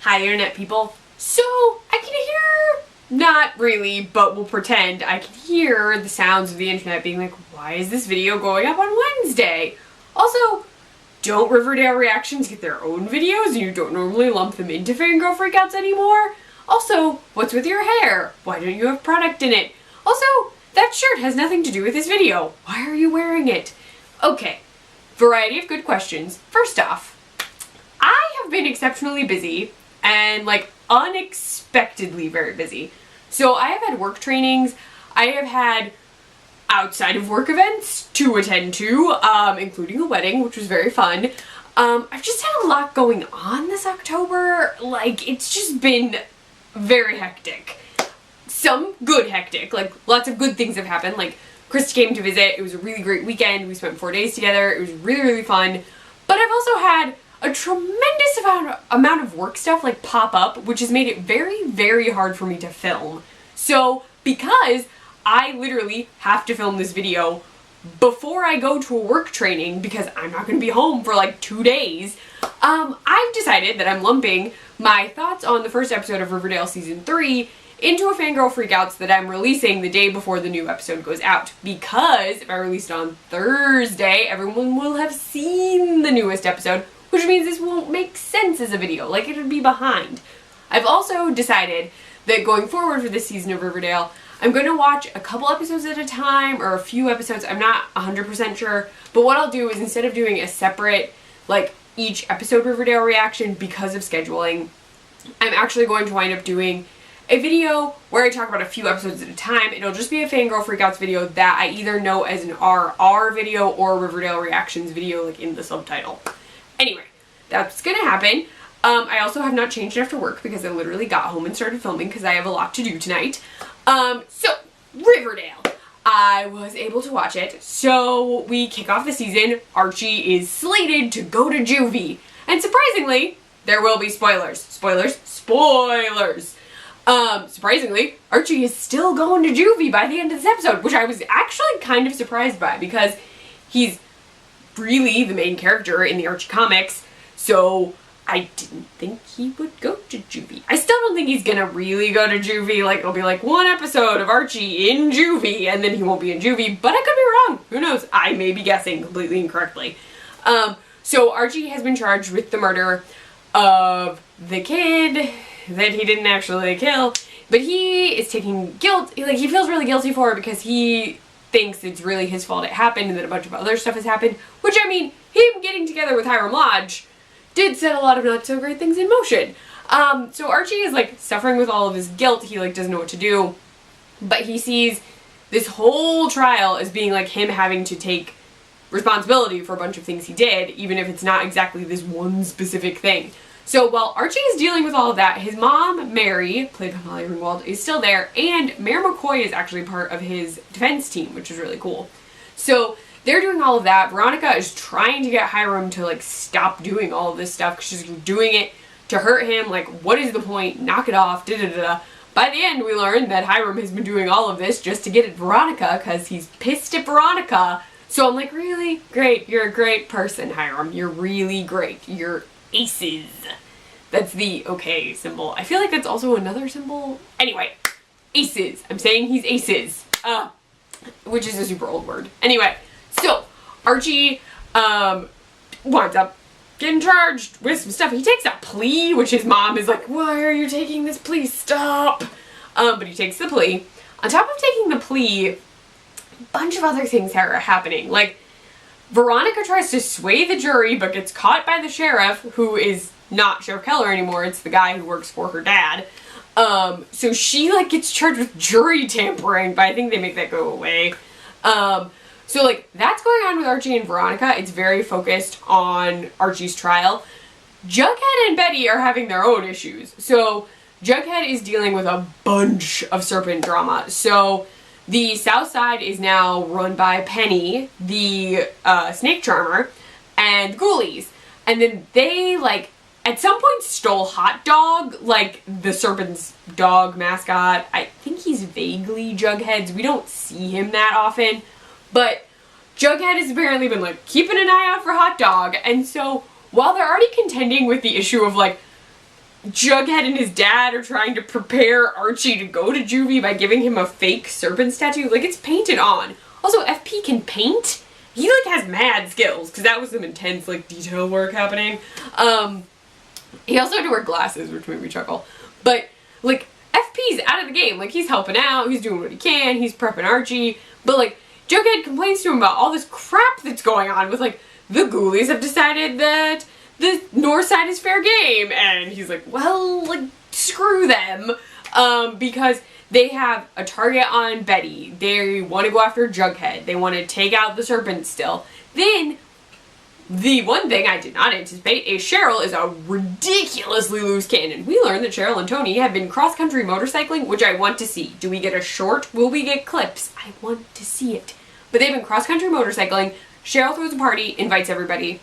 Hi internet people. So I can hear, not really, but we'll pretend I can hear the sounds of the internet being like, why is this video going up on Wednesday? Also, don't Riverdale reactions get their own videos and you don't normally lump them into Fangirl Freakouts anymore? Also, what's with your hair? Why don't you have product in it? Also, that shirt has nothing to do with this video. Why are you wearing it? Okay, variety of good questions. First off, I have been exceptionally busy and like unexpectedly very busy. So I have had work trainings, I have had outside of work events to attend to, including a wedding, which was very fun. I've just had a lot going on this October. Like, it's just been very hectic. Some good hectic, like lots of good things have happened. Like Chris came to visit, it was a really great weekend, we spent 4 days together, it was really, really fun. But I've also had a tremendous amount of work stuff like pop up, which has made it very, very hard for me to film. So because I literally have to film this video before I go to a work training because I'm not going to be home for like 2 days, I've decided that I'm lumping my thoughts on the first episode of Riverdale Season 3 into a Fangirl Freakouts that I'm releasing the day before the new episode goes out. Because if I release it on Thursday, everyone will have seen the newest episode, which means this won't make sense as a video, like it would be behind. I've also decided that going forward for this season of Riverdale, I'm going to watch a couple episodes at a time, or a few episodes, I'm not 100% sure, but what I'll do is instead of doing a separate, like, each episode Riverdale reaction because of scheduling, I'm actually going to wind up doing a video where I talk about a few episodes at a time. It'll just be a Fangirl Freakouts video that I either know as an RR video or Riverdale reactions video, like in the subtitle. Anyway, that's gonna happen. I also have not changed after work because I literally got home and started filming because I have a lot to do tonight. So, Riverdale. I was able to watch it. So, we kick off the season. Archie is slated to go to juvie. And surprisingly, there will be spoilers. Spoilers. Spoilers! Surprisingly, Archie is still going to juvie by the end of this episode, which I was actually kind of surprised by because he's really the main character in the Archie comics, so I didn't think he would go to juvie. I still don't think he's gonna really go to juvie. Like, it'll be like one episode of Archie in juvie, and then he won't be in juvie, but I could be wrong. Who knows? I may be guessing completely incorrectly. So Archie has been charged with the murder of the kid that he didn't actually kill, but he is taking guilt, like, he feels really guilty for it because he thinks it's really his fault it happened and that a bunch of other stuff has happened, which, I mean, him getting together with Highr'd Lodge did set a lot of not so great things in motion. So Archie is, like, suffering with all of his guilt. He, like, doesn't know what to do, but he sees this whole trial as being, like, him having to take responsibility for a bunch of things he did, even if it's not exactly this one specific thing. So while Archie is dealing with all of that, his mom, Mary, played by Molly Ringwald, is still there, and Mayor McCoy is actually part of his defense team, which is really cool. So they're doing all of that. Veronica is trying to get Highr'd to, like, stop doing all of this stuff because she's doing it to hurt him. Like, what is the point? Knock it off, da-da-da-da. By the end, we learn that Highr'd has been doing all of this just to get at Veronica because he's pissed at Veronica. So I'm like, really? Great. You're a great person, Highr'd. You're really great. You're aces. That's the okay symbol. I feel like that's also another symbol. Anyway, aces. I'm saying he's aces. Which is a super old word. Anyway, so Archie winds up getting charged with some stuff. He takes a plea, which his mom is like, why are you taking this plea? Stop! But he takes the plea. On top of taking the plea, a bunch of other things are happening. Like, Veronica tries to sway the jury, but gets caught by the sheriff, who is not Sheriff Keller anymore. It's the guy who works for her dad. So she, like, gets charged with jury tampering, but I think they make that go away. So, like, that's going on with Archie and Veronica. It's very focused on Archie's trial. Jughead and Betty are having their own issues. So, Jughead is dealing with a bunch of serpent drama. So, the South Side is now run by Penny, the snake charmer, and Ghoulies. And then they, like, at some point stole Hot Dog, like the serpent's dog mascot. I think he's vaguely Jughead's. We don't see him that often. But Jughead has apparently been, like, keeping an eye out for Hot Dog. And so, while they're already contending with the issue of, like, Jughead and his dad are trying to prepare Archie to go to juvie by giving him a fake serpent statue. Like, it's painted on. Also, FP can paint. He, like, has mad skills, because that was some intense, like, detail work happening. He also had to wear glasses, which made me chuckle. But, like, FP's out of the game. Like, he's helping out, he's doing what he can, he's prepping Archie. But, like, Jughead complains to him about all this crap that's going on with, like, the ghoulies have decided that the north side is fair game. And he's like, well, like, screw them. Because they have a target on Betty. They want to go after Jughead. They want to take out the serpent still. Then, the one thing I did not anticipate is Cheryl is a ridiculously loose cannon. We learned that Cheryl and Tony have been cross-country motorcycling, which I want to see. Do we get a short? Will we get clips? I want to see it. But they've been cross-country motorcycling. Cheryl throws a party, invites everybody.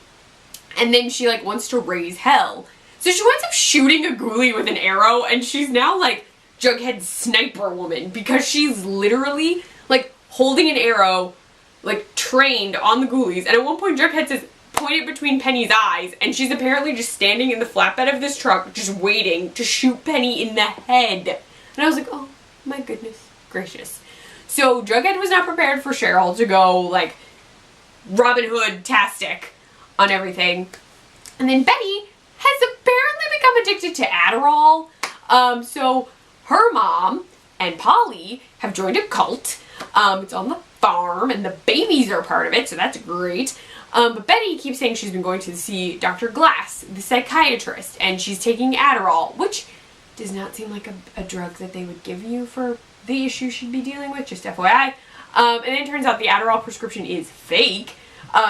And then she, like, wants to raise hell. So she winds up shooting a ghoulie with an arrow, and she's now, like, Jughead's sniper woman. Because she's literally, like, holding an arrow, like, trained on the ghoulies. And at one point, Jughead says, point it between Penny's eyes, and she's apparently just standing in the flatbed of this truck, just waiting to shoot Penny in the head. And I was like, oh my goodness gracious. So Jughead was not prepared for Cheryl to go, like, Robin Hood-tastic on everything. And then Betty has apparently become addicted to Adderall. So her mom and Polly have joined a cult. It's on the farm, and the babies are part of it, so that's great. But Betty keeps saying she's been going to see Dr. Glass, the psychiatrist, and she's taking Adderall, which does not seem like a drug that they would give you for the issue she'd be dealing with, just FYI. And then it turns out the Adderall prescription is fake.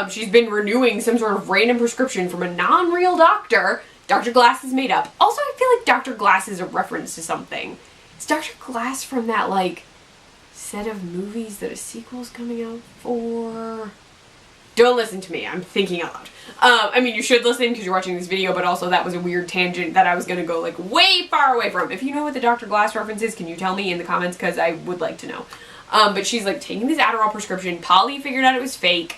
She's been renewing some sort of random prescription from a non-real doctor. Dr. Glass is made up. Also, I feel like Dr. Glass is a reference to something. Is Dr. Glass from that, like, set of movies that a sequel's coming out for? Don't listen to me, I'm thinking out loud. I mean, you should listen because you're watching this video, but also that was a weird tangent that I was going to go, like, way far away from. If you know what the Dr. Glass reference is, can you tell me in the comments, because I would like to know. But she's, like, taking this Adderall prescription. Polly figured out it was fake.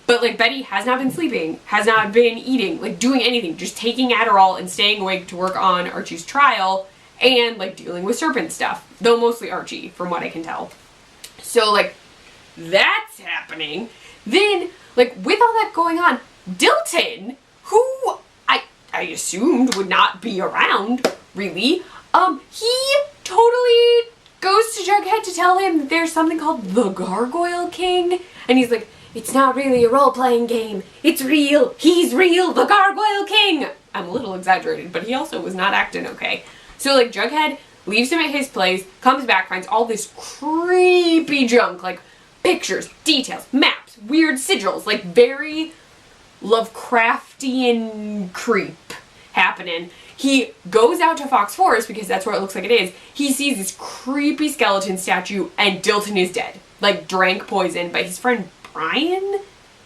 But, like, Betty has not been sleeping, has not been eating, like, doing anything. Just taking Adderall and staying awake to work on Archie's trial and, like, dealing with serpent stuff. Though mostly Archie, from what I can tell. So, like, that's happening. Then, like, with all that going on, Dilton, who I assumed would not be around, really, he totally goes to Jughead to tell him that there's something called the Gargoyle King, and he's like, it's not really a role-playing game, it's real, he's real, the Gargoyle King! I'm a little exaggerated, but he also was not acting okay. So, like, Jughead leaves him at his place, comes back, finds all this creepy junk, like, pictures, details, maps, weird sigils, like very Lovecraftian creep happening. He goes out to Fox Forest because that's where it looks like it is. He sees this creepy skeleton statue and Dilton is dead. Like, drank poison, but his friend Brian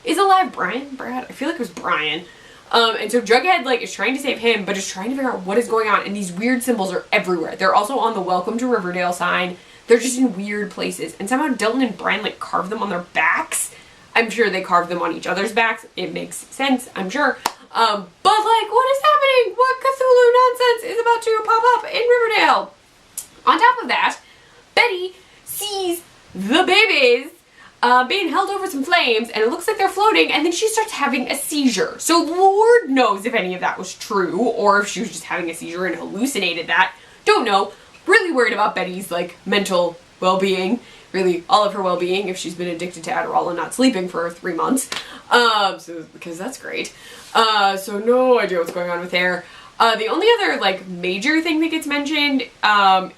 is alive. Brad? I feel like it was Brian. And so Jughead, like, is trying to save him, but is trying to figure out what is going on, and these weird symbols are everywhere. They're also on the Welcome to Riverdale sign. They're just in weird places. And somehow Dilton and Brian, like, carved them on their backs. I'm sure they carved them on each other's backs. It makes sense, I'm sure. But, like, what is happening? What Cthulhu nonsense is about to pop up in Riverdale? On top of that, Betty sees the babies being held over some flames, and it looks like they're floating, and then she starts having a seizure. So Lord knows if any of that was true, or if she was just having a seizure and hallucinated that. Don't know. Really worried about Betty's, like, mental well-being, really all of her well-being if she's been addicted to Adderall and not sleeping for 3 months, because that's great. So no idea what's going on with her. The only other, like, major thing that gets mentioned,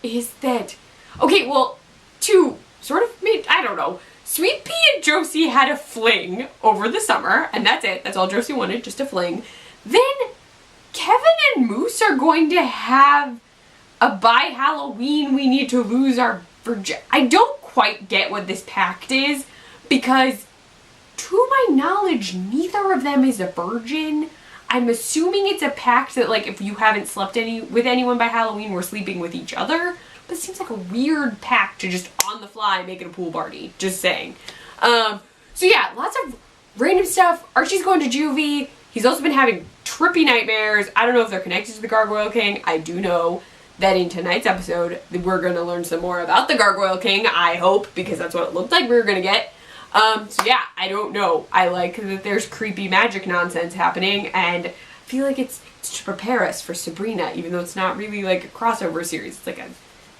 is that, okay, well, to sort of, I don't know, Sweet Pea and Josie had a fling over the summer, and that's it, that's all Josie wanted, just a fling. Then, Kevin and Moose are going to have by Halloween we need to lose our virgin. I don't quite get what this pact is, because to my knowledge neither of them is a virgin. I'm assuming it's a pact that, like, if you haven't slept with anyone by Halloween, we're sleeping with each other. But it seems like a weird pact to just on the fly make it a pool party. Just saying. So yeah, lots of random stuff. Archie's going to juvie. He's also been having trippy nightmares. I don't know if they're connected to the Gargoyle King. I do know that in tonight's episode, we're going to learn some more about the Gargoyle King, I hope, because that's what it looked like we were going to get. So yeah, I don't know. I like that there's creepy magic nonsense happening, and I feel like it's to prepare us for Sabrina, even though it's not really like a crossover series. It's like a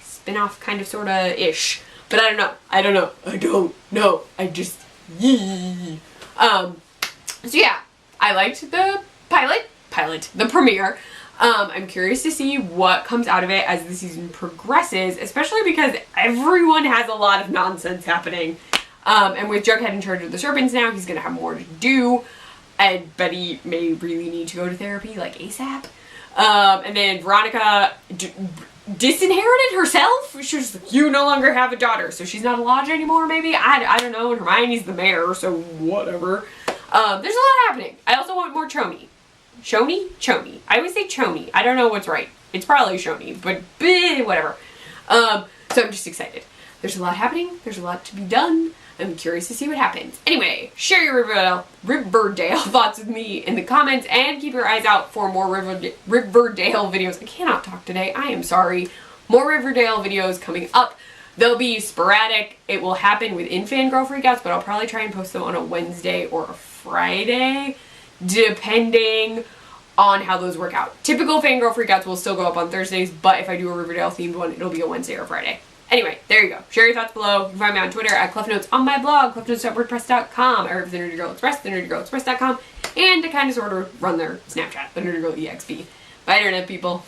spin-off kind of sorta-ish. But I don't know. I just, yee. So yeah, I liked the the premiere. I'm curious to see what comes out of it as the season progresses, especially because everyone has a lot of nonsense happening. And with Jughead in charge of the serpents now, he's gonna have more to do. But he may really need to go to therapy, like ASAP. And then Veronica disinherited herself. She was like, you no longer have a daughter, so she's not a lodge anymore, maybe? I don't know. And Hermione's the mayor, so whatever. There's a lot happening. I also want more Choni. Choni. I always say Choni. I don't know what's right. It's probably Choni, but whatever. So I'm just excited. There's a lot happening. There's a lot to be done. I'm curious to see what happens. Anyway, share your Riverdale thoughts with me in the comments, and keep your eyes out for more Riverdale videos. I cannot talk today. I am sorry. More Riverdale videos coming up. They'll be sporadic. It will happen within Fangirl Freakouts, but I'll probably try and post them on a Wednesday or a Friday, depending on how those work out. Typical Fangirl Freakouts will still go up on Thursdays, but if I do a Riverdale themed one, it'll be a Wednesday or Friday. Anyway, there you go. Share your thoughts below. You can find me on Twitter at CliffNotes, on my blog, cliffnotes.wordpress.com. I work for the Nerdy Girl Express, thenerdygirlexpress.com, and to kind of sort of run their Snapchat, the Nerdy Girl EXP. Bye, internet people.